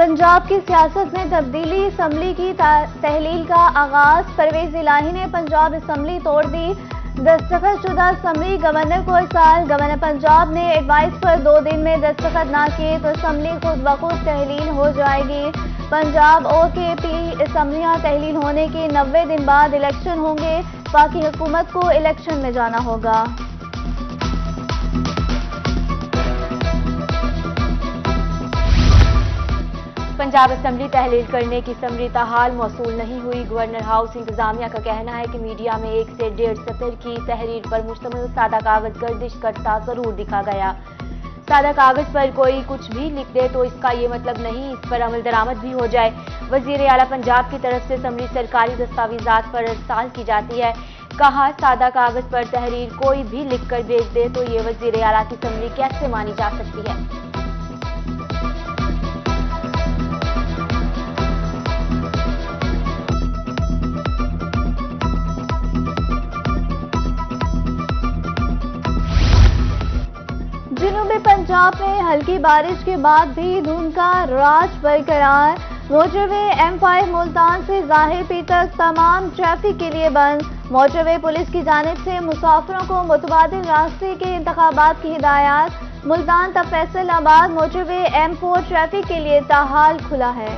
पंजाब की सियासत में तब्दीली, असम्बली की तहलील का आगाज। परवेज इलाही ने पंजाब असम्बली तोड़ दी। दस्तखतशुदा असम्बली गवर्नर को इरसाल। गवर्नर पंजाब ने एडवाइस पर 2 दिन में दस्तखत ना किए तो असम्बली खुद ब खुद तहलील हो जाएगी। पंजाब और केपी असम्बलियां तहलील होने के 90 दिन बाद इलेक्शन होंगे। बाकी हुकूमत को इलेक्शन में जाना होगा। पंजाब असम्बली तहलील करने की समरी ताहाल मौसूल नहीं हुई। गवर्नर हाउस इंतजामिया का कहना है कि मीडिया में 1 से 1.5 सतर की तहरीर पर मुश्तमिल सादा कागज गर्दिश करता जरूर दिखा गया। सादा कागज पर कोई कुछ भी लिख दे तो इसका ये मतलब नहीं इस पर अमल दरामद भी हो जाए। वजीर आला पंजाब की तरफ से समरी सरकारी दस्तावेजात पर इरसाल की जाती है। कहा, सादा कागज पर तहरीर कोई भी लिख कर भेज दे तो ये वजीर आला की समरी कैसे मानी जा सकती है। जनूबी पंजाब में हल्की बारिश के बाद भी धुंध का राज बरकरार। मोटरवे M5 मुल्तान से ज़ाहिर पीर तक तमाम ट्रैफिक के लिए बंद। मोटरवे पुलिस की जानिब से मुसाफिरों को मुतबादिल रास्ते के इंतखाबात की हिदायत। मुल्तान तक फैसलाबाद मोटरवे M4 ट्रैफिक के लिए ताहाल खुला है।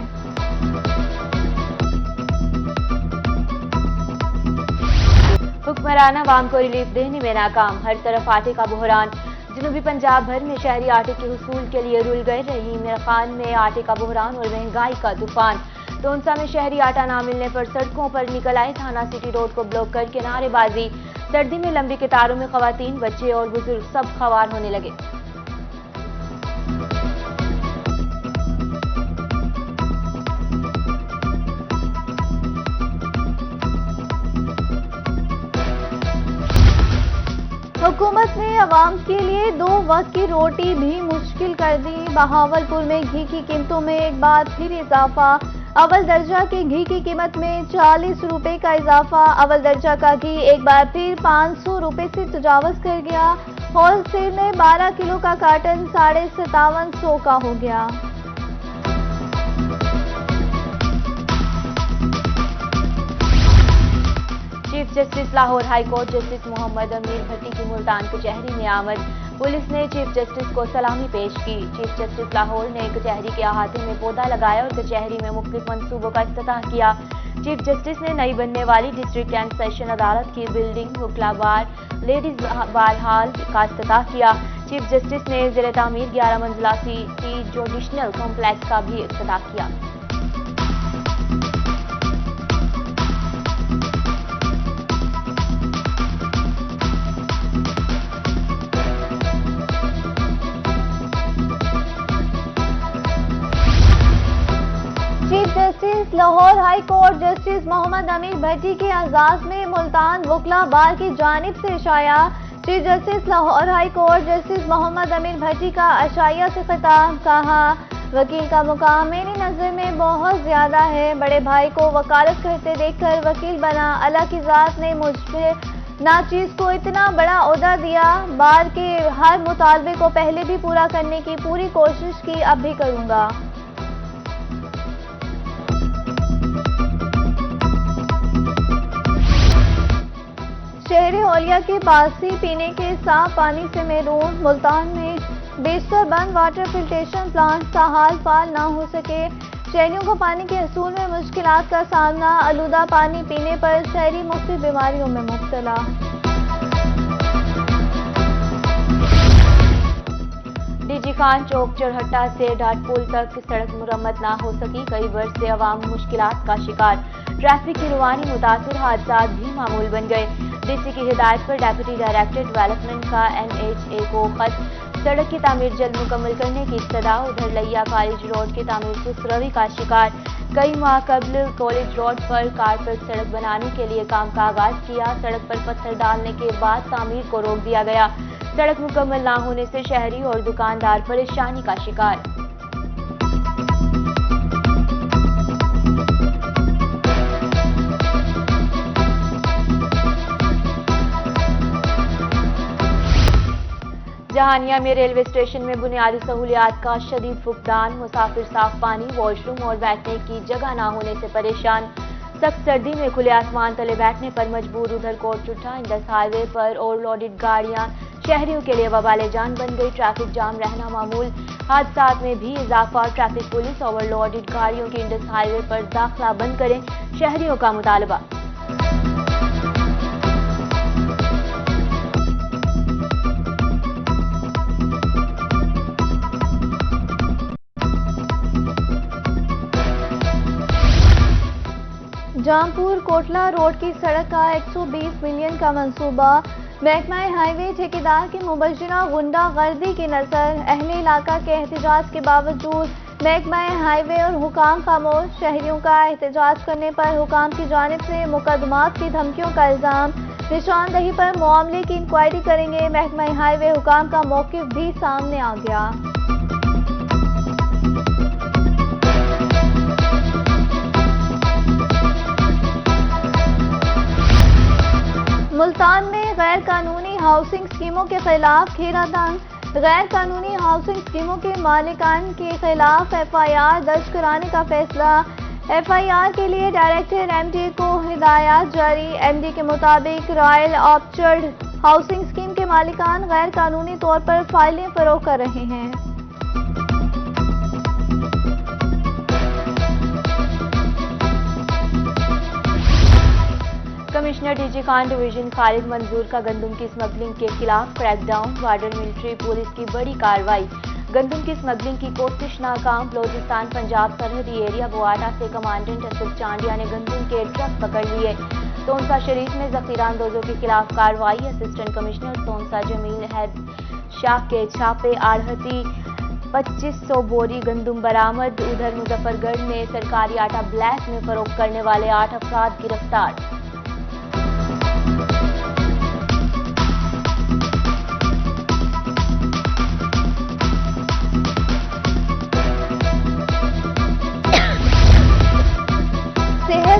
हुक्मरान अवाम को रिलीफ देने में नाकाम। हर तरफ आटे का बहरान। जनूबी पंजाब भर में शहरी आटे के हुसूल के लिए रुल गए। रहीम खान में आटे का बहरान और महंगाई का तूफान। टोंसा में शहरी आटा ना मिलने पर सड़कों पर निकल आए। थाना सिटी रोड को ब्लॉक करके नारेबाजी। सर्दी में लंबी कतारों में खवातीन, बच्चे और बुजुर्ग सब खवार होने लगे। हुकूमत ने अवाम के लिए 2 वक्त की रोटी भी मुश्किल कर दी। बहावलपुर में घी की कीमतों में एक बार फिर इजाफा। अव्वल दर्जा के घी की कीमत में 40 रुपए का इजाफा। अव्वल दर्जा का घी एक बार फिर 500 रुपए से तजावज कर गया। होलसेल में 12 किलो का कार्टन 5750 का हो गया। Chief justice Lahore high court justice Mohammad Amir Bhatti की मुल्तान कचहरी में आमद। पुलिस ने चीफ जस्टिस को सलामी पेश की। चीफ जस्टिस लाहौर ने कचहरी के अहाते में पौधा लगाया और कचहरी में मुख्तलिफ मंसूबों का इफ्तिताह किया। चीफ जस्टिस ने नई बनने वाली डिस्ट्रिक्ट एंड सेशन अदालत की बिल्डिंग, वकला बार, लेडीज बार हॉल का इफ्तिताह किया। चीफ जस्टिस ने ज़ेर तामीर 11 मंजिला सिटी जुडिशनल कॉम्प्लेक्स का भी इफ्तिताह किया। Chief justice Lahore high court justice Mohammad Amir Bhatti के एजाज में मुल्तान वकला बार की जानिब से इशाया। Chief justice Lahore high court justice Mohammad Amir Bhatti का अशाया से खिताब। कहा, वकील का मुकाम मेरी नज़र में बहुत ज्यादा है। बड़े भाई को वकालत करते देखकर वकील बना। अल्लाह की जात ने मुझे नाचीज को इतना बड़ा ओहदा दिया। बार के हर मुतालबे को पहले भी पूरा करने की पूरी कोशिश की, अब भी करूंगा। शहर होलिया के बासी पीने के साफ पानी से महरूम। मुल्तान में बेशतर बंद वाटर फिल्ट्रेशन प्लांट ताहाल फाल ना हो सके। शहरियों को पानी के हसूल में मुश्किलात का सामना। आलूदा पानी पीने पर शहरी मुख्तलिफ बीमारियों में मुब्तला। डीजी खान चौक चरहट्टा से डाटपुल तक सड़क मुरम्मत ना हो सकी। कई वर्ष से अवाम मुश्किलात का शिकार। ट्रैफिक की रवानी मुतासिर हादसात भी मामूल बन गए। डीसी की हिदायत पर डेप्यूटी डायरेक्टर डेवलपमेंट का NHA को खत। सड़क की तामीर जल्द मुकम्मल करने की इस्तदा। उधर लिया कॉलेज रोड की तामीर सुस्तरवी का शिकार। कई माह कबल कॉलेज रोड पर कारपेट सड़क बनाने के लिए काम का आगाज किया। सड़क पर पत्थर डालने के बाद तामीर को रोक दिया गया। सड़क मुकम्मल ना होने से शहरी और दुकानदार परेशानी का शिकार। जहानिया में रेलवे स्टेशन में बुनियादी सहूलियात का शदीद फुकदान, मुसाफिर साफ पानी, वॉशरूम और बैठने की जगह ना होने से परेशान। सख्त सर्दी में खुले आसमान तले बैठने पर मजबूर। उधर कोट चुट्टा इंडस हाईवे पर ओवरलोडेड गाड़ियां शहरियों के लिए वबाले जान बन गई। ट्रैफिक जाम रहना मामूल, हादसात में भी इजाफा। ट्रैफिक पुलिस ओवरलोडेड गाड़ियों की इंडस हाईवे पर दाखिला बंद करें, शहरियों का मुतालबा। जामपुर कोटला रोड की सड़क का 120 मिलियन का मंसूबा। महकमा हाईवे ठेकेदार की मुबशिरा गुंडागर्दी की नजर। अहले इलाका के एहतजाज के बावजूद महकमा हाईवे और हुकाम खामोश। शहरियों का एहतजाज करने पर हुकाम की जानिब से मुकदमात की धमकियों का इल्जाम। निशानदही पर मामले की इंक्वायरी करेंगे। महकमा हाईवे हुकाम का मौकिफ भी सामने आ गया। मुल्तान में गैर कानूनी हाउसिंग स्कीमों के खिलाफ घेरातंग। गैर कानूनी हाउसिंग स्कीमों के मालिकान के खिलाफ FIR दर्ज कराने का फैसला। FIR के लिए डायरेक्टर MD को हिदायत जारी। MD के मुताबिक रॉयल ऑर्चर्ड हाउसिंग स्कीम के मालिकान गैर कानूनी तौर पर फाइलें फरोख्त कर रहे हैं। Commissioner DG Khan division Khalid मंजूर का गंदम की स्मगलिंग के खिलाफ क्रैकडाउन। बॉर्डर मिलिट्री पुलिस की बड़ी कार्रवाई। गंदम की स्मगलिंग की कोशिश नाकाम। बलोचिस्तान पंजाब सरहदी एरिया बुआटा से कमांडेंट असद चांडिया ने गंदम के ट्रक पकड़ लिए। तोनसा शरीफ में जखीरांदोजों के खिलाफ कार्रवाई। असिस्टेंट कमिश्नर तोनसा जमील हैद शाह के छापे। आढ़ती 2500 बोरी गंदम बरामद। उधर मुजफ्फरगढ़ में सरकारी आटा ब्लैक में फरोख्त करने वाले 8 अफराद गिरफ्तार।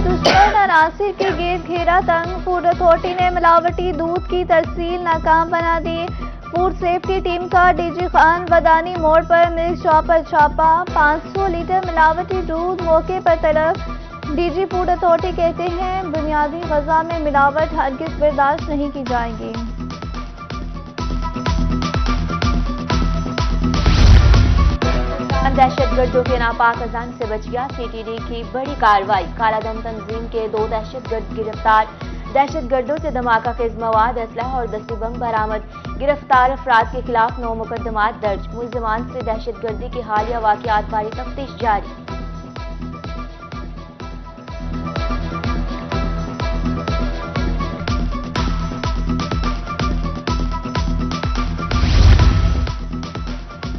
दुश्मन अनासिर के गिर्द घेरा तंग। फूड अथॉरिटी ने मिलावटी दूध की तरसील नाकाम बना दी। फूड सेफ्टी टीम का DG खान वदानी मोड़ पर मिल्क शॉप पर छापा। 500 लीटर मिलावटी दूध मौके पर तलब। DG फूड अथॉरिटी कहते हैं बुनियादी ग़िज़ा में मिलावट हरगिज़ बर्दाश्त नहीं की जाएगी। दहशतगर्दों के नापाक अजान से बच गया। CTD की बड़ी कार्रवाई। कालाधन तंजीम के 2 दहशतगर्द गिरफ्तार। दहशतगर्दों से धमाका खेज मवाद, असलहा और दस्ती बम बरामद। गिरफ्तार अफराद के खिलाफ 9 मुकदमात दर्ज। मुल्जिमान से दहशतगर्दी के हालिया वाक़यात बारी तफ्तीश जारी।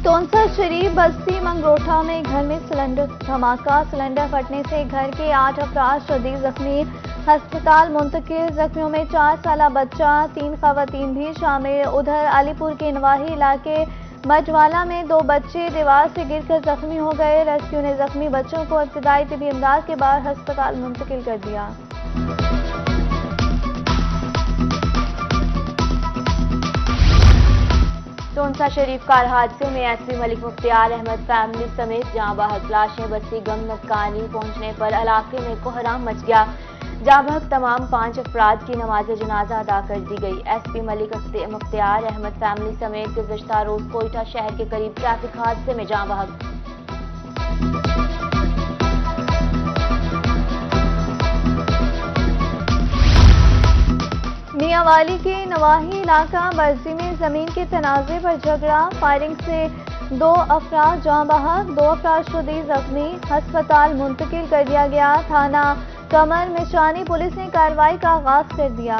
तोनसा शरीफ बस्ती मंगरोठा में घर में सिलेंडर धमाका। सिलेंडर फटने से घर के 8 अफराद शदीद जख्मी, अस्पताल मुंतकिल। जख्मियों में 4 साला बच्चा, 3 खवातीन भी शामिल। उधर अलीपुर के नवाही इलाके मजवाला में 2 बच्चे दीवार से गिरकर जख्मी हो गए। रेस्क्यू ने जख्मी बच्चों को इब्तदाई तिबी इमदाद के बाद अस्पताल मुंतकिल कर दिया। तोनसा शरीफ कार हादसे में SP मलिक मुख्तियार अहमद फैमिली समेत जहां बहक लाशें बस्ती गम नतकानी पहुंचने पर इलाके में कोहराम मच गया। जहां बहक तमाम 5 अफराद की नमाज जनाजा अदा कर दी गई। SP मलिक मुख्तियार अहमद फैमिली समेत गुज़श्ता रोज कोयटा शहर के करीब ट्रैफिक हादसे में जहां बहक। मियांवाली के नवाही इलाका बर्जी में जमीन के तनाज़े पर झगड़ा। फायरिंग से 2 अफराद जाँ बहक, 2 अफराद शदीद जख्मी। अस्पताल मुंतकिल कर दिया गया। थाना कमर मिशानी पुलिस ने कार्रवाई का आगाज कर दिया।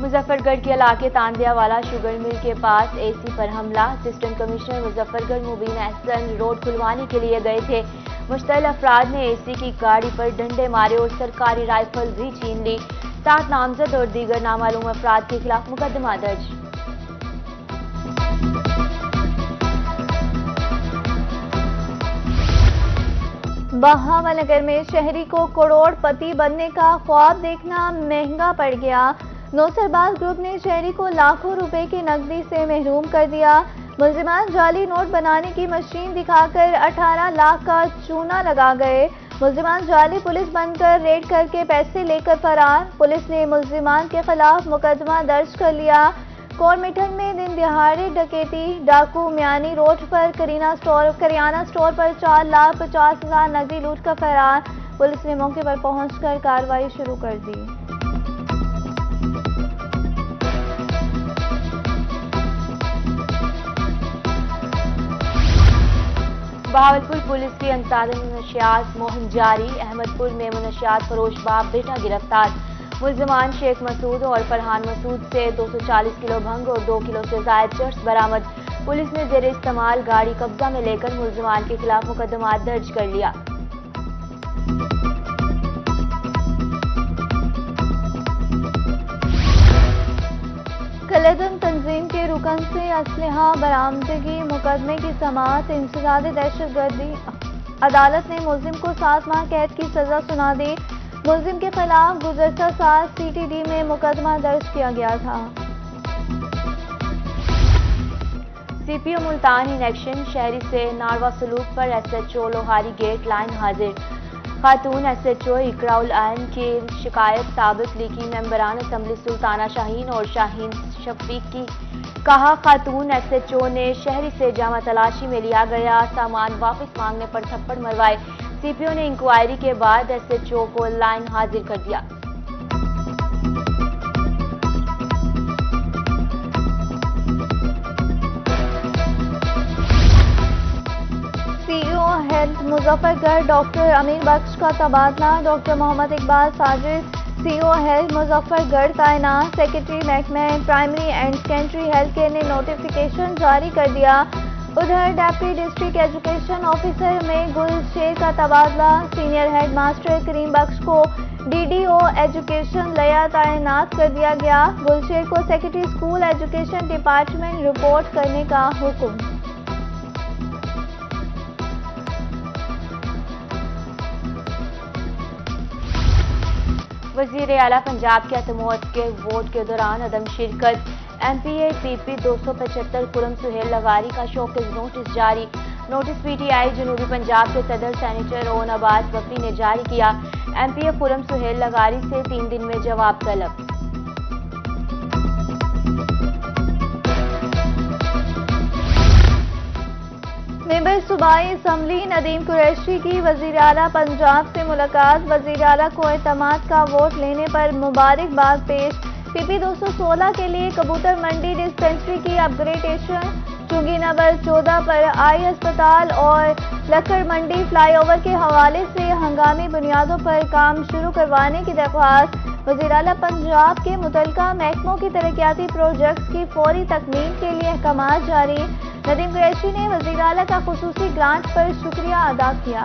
मुजफ्फरगढ़ के इलाके तांदियावाला शुगर मिल के पास AC पर हमला। असिस्टेंट कमिश्नर मुजफ्फरगढ़ मुबीन अहसन रोड खुलवाने के लिए गए थे। मुश्तइल अफराद ने AC की गाड़ी पर डंडे मारे और सरकारी राइफल भी छीन ली। 7 नामजद और दीगर नामालूम अफराद के खिलाफ मुकदमा दर्ज। बहावलनगर में शहरी को करोड़पति बनने का ख्वाब देखना महंगा पड़ गया। नौसरबाज ग्रुप ने शहरी को लाखों रुपए की नकदी से महरूम कर दिया। मुलजिमान जाली नोट बनाने की मशीन दिखाकर 18 लाख का चूना लगा गए। मुलजिमान जाली पुलिस बनकर रेड करके पैसे लेकर फरार। पुलिस ने मुलजिमान के खिलाफ मुकदमा दर्ज कर लिया। कोरमिठन में दिन दिहाड़े डकैती, डाकू म्यानी रोड पर करियाना स्टोर पर 4,50,000 नकदी लूट कर फरार। पुलिस ने मौके पर पहुंचकर कार्रवाई शुरू कर दी। बहावलपुर पुलिस की अंतर्राज्यीय मुनशियात मुहिम जारी। अहमदपुर में मुनशियात फरोश बाप बेटा गिरफ्तार। मुलजिमान शेख मसूद और फरहान मसूद से 240 किलो भंग और 2 किलो से जायद चर्स बरामद। पुलिस ने जेर इस्तेमाल गाड़ी कब्जा में लेकर मुलजिमान के खिलाफ मुकदमा दर्ज कर लिया। कलेदन तंजीम के रुकन से असलहा बरामदगी मुकदमे की समाअत इंसदाद दहशतगर्दी। अदालत ने मुलजिम को 7 माह कैद की सजा सुना दी। मुलजिम के खिलाफ गुज़श्ता साल CTD में मुकदमा दर्ज किया गया था। CPO Multan in action. शहरी से नारवा सलूक पर SHO लोहारी गेट लाइन हाजिर। खातून SHO इकराउल आयन की शिकायत साबित लिखी मेंबरान असम्बली सुल्ताना शाहीन और शाहीन शफीक की। कहा खातून SHO ने शहरी से जामा तलाशी में लिया गया सामान वापस मांगने पर थप्पड़ मरवाए। CPO ने इंक्वायरी के बाद SHO को लाइन हाजिर कर दिया। CEO हेल्थ मुजफ्फरगढ़ डॉक्टर अमीर बख्श का तबादला। Doctor Mohammad Iqbal Sajid CEO health Muzaffargarh तैनात। सेक्रेटरी महकमा primary and secondary health care ने नोटिफिकेशन जारी कर दिया। उधर डेप्टी डिस्ट्रिक्ट एजुकेशन ऑफिसर में गुलशेर का तबादला। सीनियर हेड मास्टर करीम बख्श को DDO एजुकेशन लिया तैनात कर दिया गया। गुलशेर को secretary school education department report करने का हुक्म। वज़ीर आला पंजाब के अतमौत के वोट के दौरान अदम शिरकत। MPA PP 275 खुरम सुहेल लगारी का शोकेस नोटिस जारी। नोटिस PTI जनूबी पंजाब के सदर सेनेटर ओन अब्बास बफरी ने जारी किया। MPA खुरम सुहेल लगारी से 3 दिन में जवाब तलब। मेंबर सूबाई असम्बली नदीम कुरैशी की वज़ीर आला पंजाब से मुलाकात। वज़ीर आला को एतमाद का वोट लेने पर मुबारकबाद पेश। PP 216 के लिए कबूतर मंडी डिस्पेंसरी की अपग्रेडेशन। चुंगी नंबर 14 पर आई अस्पताल और लक्कड़ मंडी फ्लाईओवर के हवाले से हंगामी बुनियादों पर काम शुरू करवाने की दरख्वास्त। वज़ीर आला पंजाब के मुतल्लिका महकमों की तरक्याती प्रोजेक्ट्स की फौरी तकमील के लिए अहकामात जारी। नदीम कुरैशी ने वज़ीर आला का खुसूसी ग्रांट पर शुक्रिया अदा किया।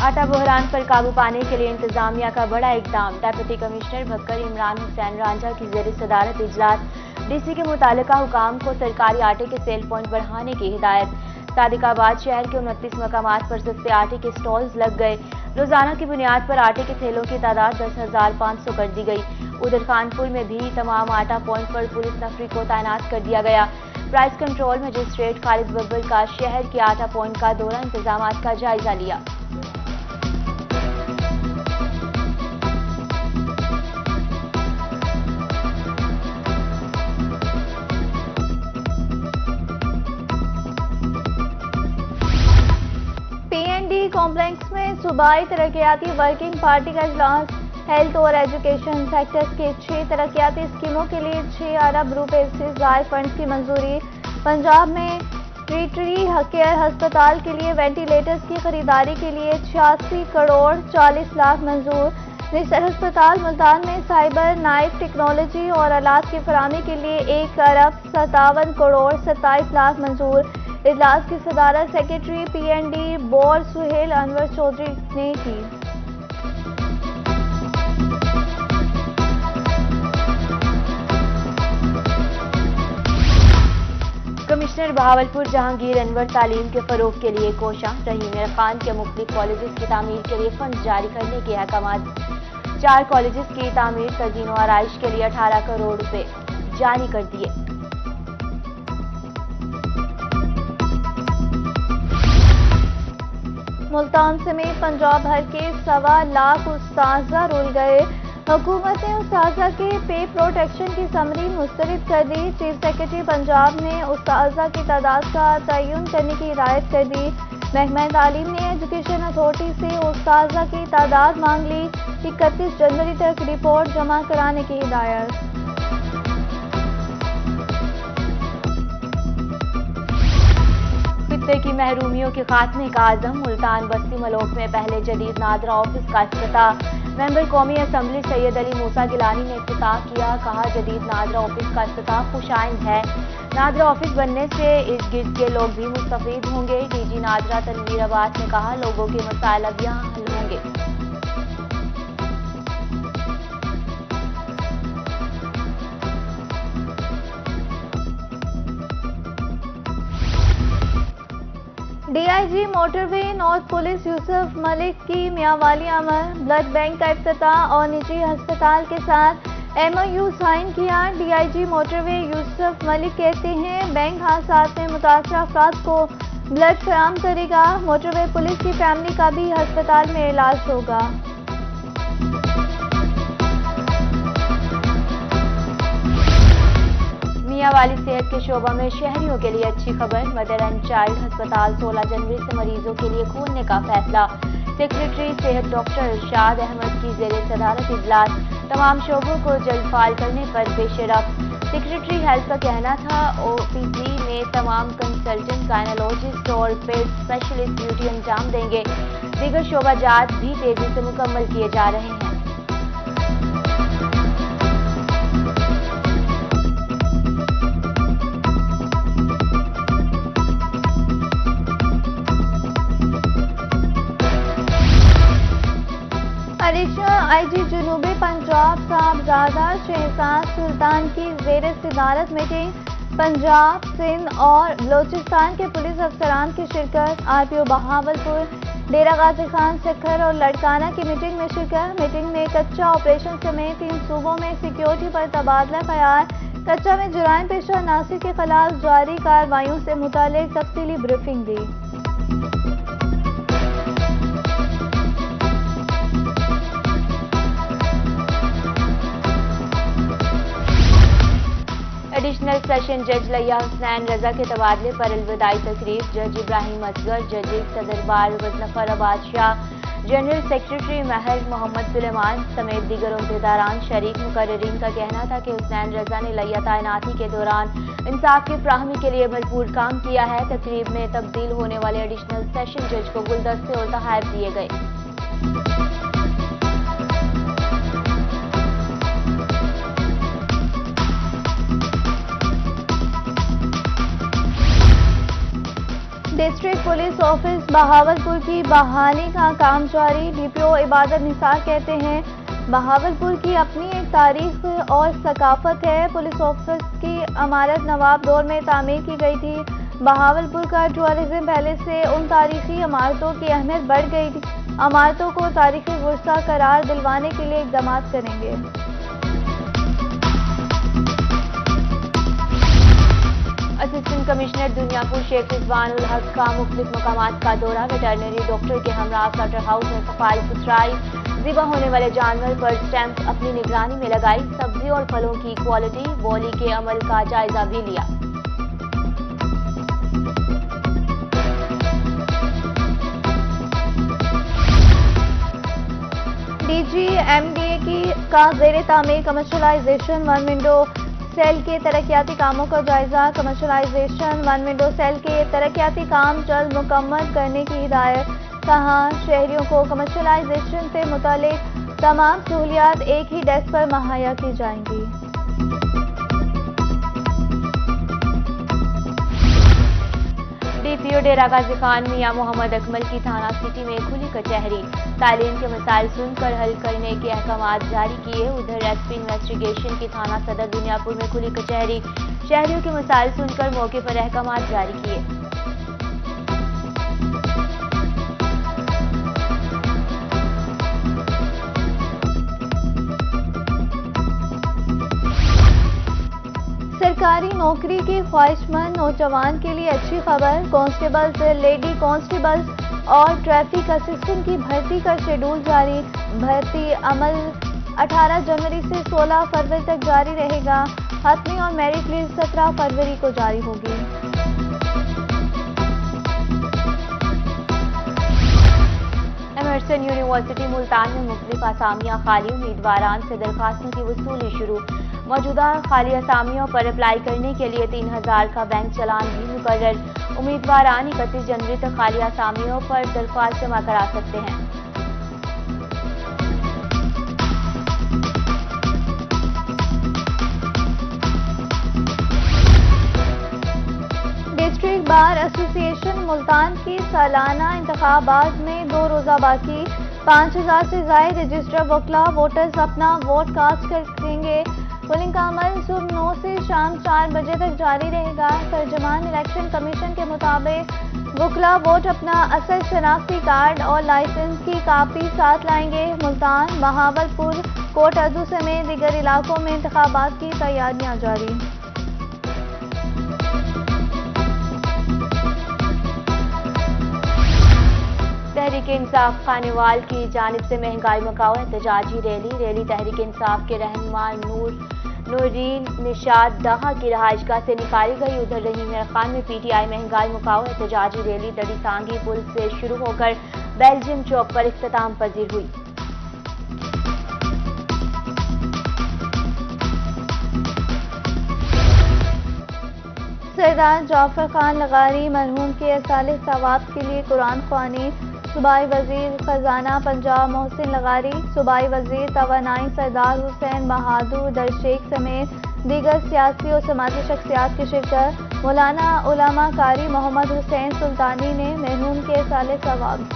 आटा बहरान पर काबू पाने के लिए इंतजामिया का बड़ा इकदाम। डेप्यूटी कमिश्नर भक्कर इमरान हुसैन रांझा की जेर सदारत इजलास। DC के मुतालिका हुकाम को सरकारी आटे के सेल पॉइंट बढ़ाने की हिदायत। सादिकाबाद शहर के 29 मकामात पर सस्ते आटे के स्टॉल्स लग गए। रोजाना की बुनियाद पर आटे के थैलों की तादाद 10,500 कर दी गई। उधर खानपुर में भी तमाम आटा पॉइंट पर पुलिस नफरी को तैनात कर दिया गया। Price control magistrate Khalid Babbar का शहर के आटा पॉइंट का दौरा इंतजाम का जायजा लिया। कॉम्प्लेक्स में सूबाई तरक्याती वर्किंग पार्टी का इजलास। हेल्थ और एजुकेशन सेक्टर्स के 6 तरक्याती स्कीमों के लिए 6 अरब रुपए से जायद फंड्स की मंजूरी। पंजाब में ट्रीटरी केयर अस्पताल के लिए वेंटिलेटर्स की खरीदारी के लिए 86 करोड़ 40 लाख मंजूर। निस्तर अस्पताल मुल्तान में साइबर नाइफ टेक्नोलॉजी और आलात की फराहमी के लिए 1 अरब 57 करोड़ 27 लाख मंजूर। इजलास की सदारत secretary PND board Suhail Anwar Chaudhry ने की। कमिश्नर बहावलपुर जहांगीर अनवर तालीम के फरोग के लिए कोशां। रहीम मीर खान के मुख्तलिफ कॉलेजेस की तामीर के लिए फंड जारी करने के अहकाम। 4 कॉलेजेस की तामीर, तज़ीन और आराइश के लिए 18 करोड़ रुपए जारी कर दिए। मुल्तान समेत पंजाब भर के 1.25 लाख उस्ताज़ा रुल गए। हुकूमत ने उस्ताज़ा के पे प्रोटेक्शन की समरी मुस्तरद कर दी। चीफ सेक्रेटरी पंजाब ने उस्ताज़ा की तादाद का तयन करने की हिदायत कर दी। महकमा तालीम ने एजुकेशन अथॉरिटी से उस्ताज़ा की तादाद मांग ली। 31 जनवरी तक रिपोर्ट जमा कराने की हिदायत। खित्ते की महरूमियों के खात्मे का आज़म। मुल्तान बस्ती मलोक में पहले जदीद नादरा ऑफिस का इफ्तिताह। मेंबर कौमी असम्बली सैयद अली मूसा गिलानी ने इफ्तिताह किया। कहा, जदीद नादरा ऑफिस का इफ्तिताह खुशाइंद है। नादरा ऑफिस बनने से इर्द गिर्द के लोग भी मुस्तफीद होंगे। डीजी नादरा तनवीर अब्बास ने कहा, लोगों के मसाइल अब यहाँ हल होंगे। DIG motorway north police Yusuf Malik की मियांवाली अमल। ब्लड बैंक का इफ्तिताह और निजी अस्पताल के साथ MOU साइन किया। डीआईजी मोटरवे यूसुफ मलिक कहते हैं, बैंक हादसात में मुतासरा अफराद को ब्लड फराहम करेगा। मोटरवे पुलिस की फैमिली का भी अस्पताल में इलाज होगा। मियांवाली सेहत के शोबा में शहरियों के लिए अच्छी खबर। मदर एंड चाइल्ड अस्पताल 16 जनवरी से मरीजों के लिए खोलने का फैसला। सेक्रेटरी सेहत डॉक्टर इरशाद अहमद की जेर सदारत इजलास। तमाम शोबों को जल्द फाल करने पर पेशरफ। सेक्रेटरी हेल्थ का कहना था, OPC में तमाम कंसल्टेंट, गायनोलॉजिस्ट और पेट स्पेशलिस्ट ड्यूटी अंजाम देंगे। दीगर शोबाजात भी तेजी से मुकम्मल किए जा रहे हैं। एडिशनल IG जनूबी पंजाब साहबजादा शहजाद सुल्तान की जेर सदारत मीटिंग। पंजाब, सिंध और बलोचिस्तान के पुलिस अफसरान की शिरकत। RPO बहावलपुर, डेरा गाजी खान, सखर और लड़काना की मीटिंग में शिरकत। मीटिंग में कच्चा ऑपरेशन समेत 3 सूबों में सिक्योरिटी पर तबादला ख्याल। कच्चा में जुराइम पेशा नासिर के खिलाफ जारी कार्रवाइयों से मुतालिक तफसीली ब्रीफिंग दी। एडिशनल सेशन जज लिया हुसैन रजा के तबादले पर अलविदाई तकरीब। जज इब्राहिम असगर, जज सदर बार गजनफराबाद शाह, जनरल सेक्रेटरी महल मोहम्मद सुलेमान समेत दीगर उहदेदारान शरीक। मुकर्रीन का कहना था कि हुसैन रजा ने लिया तैनाती के दौरान इंसाफ की फ्राहमी के लिए भरपूर काम किया है। तकरीब में तब्दील होने वाले एडिशनल सेशन जज को गुलदस्ते और तोहफे दिए गए। डिस्ट्रिक्ट पुलिस ऑफिस बहावलपुर की बहाली का काम जारी। DPO इबादत निसार कहते हैं, बहावलपुर की अपनी एक तारीख और सकाफत है। पुलिस ऑफिस की इमारत नवाब दौर में तामीर की गई थी। बहावलपुर का टूरिज्म पहले से उन तारीखी इमारतों की अहमियत बढ़ गई थी। इमारतों को तारीखी वर्सा करार दिलवाने के लिए इक़दाम करेंगे। असिस्टेंट कमिश्नर दुनियापुर शेख रिजवान उल हक का मुख्तलिफ मकामात का दौरा। वेटरनरी डॉक्टर के हमरा स्लॉटर हाउस में सफाई सुथराई। ज़िबा होने वाले जानवर पर स्टैंप अपनी निगरानी में लगाई। सब्जी और फलों की क्वालिटी बोली के अमल का जायजा भी लिया। DG MDA का ज़ेरे तामीर कमर्शलाइजेशन 1 विंडो सेल के तरक्याती कामों का जायजा। कमर्शलाइजेशन 1 विंडो सेल के तरक्याती काम जल्द मुकम्मल करने की हिदायत। कहा, शहरियों को कमर्शलाइजेशन से मुतालिक तमाम सहूलियात एक ही डेस्क पर मुहैया की जाएंगी। DPO डेरा गाजी खान मियां मोहम्मद अकमल की थाना सिटी में खुली कचहरी। तालीम के मसाइल सुनकर हल करने के अहकाम जारी किए। उधर SP इन्वेस्टिगेशन की थाना सदर दुनियापुर में खुली कचहरी। शहरियों के मसाइल सुनकर मौके पर अहकाम जारी किए। सरकारी नौकरी के ख्वाहिशमंद नौजवान के लिए अच्छी खबर। कांस्टेबल्स, लेडी कांस्टेबल्स और ट्रैफिक असिस्टेंट की भर्ती का शेड्यूल जारी। भर्ती अमल 18 जनवरी से 16 फरवरी तक जारी रहेगा। हतमी और मेरिट लिस्ट 17 फरवरी को जारी होगी। एमर्सन यूनिवर्सिटी मुल्तान में मुख्तलिफ असामियां खाली। उम्मीदवारान से दरखास्तों की वसूली शुरू। मौजूदा खाली असामियों पर अप्लाई करने के लिए 3000 का बैंक चालान भी मुकर्रर। उम्मीदवारान 31 जनवरी तक खाली असामियों पर दरख्वास्त जमा करा सकते हैं। डिस्ट्रिक्ट बार एसोसिएशन मुल्तान की सालाना इंतखाबात में 2 रोजा बाकी। 5000 से ज्यादा रजिस्टर्ड वकला वोटर्स अपना वोट कास्ट करेंगे। पोलिंग का अमल सुबह 9 से शाम 4 बजे तक जारी रहेगा। तर्जमान इलेक्शन कमीशन के मुताबिक वकला वोट अपना असल शनाख्ती कार्ड और लाइसेंस की कापी साथ लाएंगे। मुल्तान, बहावलपुर, कोट अदू समेत दीगर इलाकों में इंतखाबात की तैयारियां जारी। तहरीक इंसाफ खानेवाल की जानिब से महंगाई मकाऊ एहतजाजी रैली। तहरीक इंसाफ के रहनुमा नूरीन निशाद दहा की रहायशगाह से निकाली गई। उधर रहीम खान में PTI महंगाई मकाऊ एहतजाजी रैली दड़ी सांगी पुल से शुरू होकर बेल्जियम चौक पर इख्तिताम पजीर हुई। सरदार जाफर खान लगारी मरहूम के असाले सवाब के लिए कुरान ख्वानी। सूबाई वजीर खजाना पंजाब मोहसिन लगारी, सूबाई वजीर तवानाई सरदार हुसैन बहादुर दरशेख समेत दीगर सियासी और समाजी शख्सियात की शिरकत। मौलाना उलमा कारी मोहम्मद हुसैन सुल्तानी ने मरहूम के साले सवाब